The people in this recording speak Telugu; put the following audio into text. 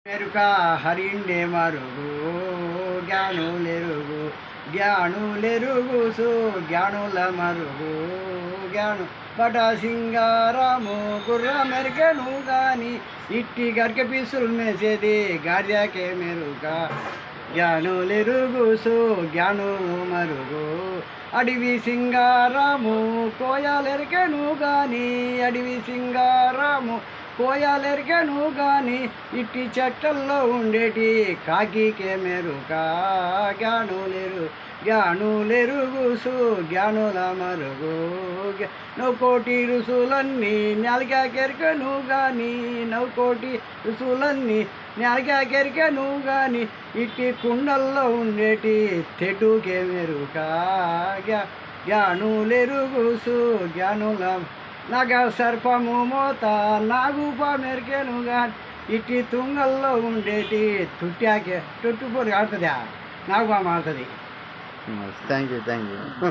మెరుక హరిండే మరుగు జ్ఞానులెరుగు జ్ఞానులెరుగు సో జ్ఞానుల మరుగు జ్ఞాను పట సింగారము గుర్ర మెరికెను గాని ఇట్టి గరిక పీసులు మేసేది గార్యాకే మెరుక జ్ఞానులెరుగు సో జ్ఞాను మరుగు అడవి సింగారము కోయాలెరికెను గాని అడవి సింగారము కోయాలెరికెను గాని ఇట్టి చెట్టల్లో ఉండేటి కాకికే మెరుక జ్ఞానులెరుగు సు జ్ఞానుల మరుగు నౌకోటి రుసులన్నీ నెలకాకెరికెను గాని నౌకోటి రుసులన్నీ నెలకాకెరికెను గాని ఇట్టి కుండల్లో ఉండేటి తెటుకే మెరుక జ్ఞానులెరుగు సు జ్ఞానుల నగ సర్పము మోత నాగుప మెరికెను గాని ఇట్టి తుంగల్లో ఉండేటి తుట్టాకే తొట్టుపోరు ఆడుతుందా నాగుపాము ఆడుతుంది. Thank you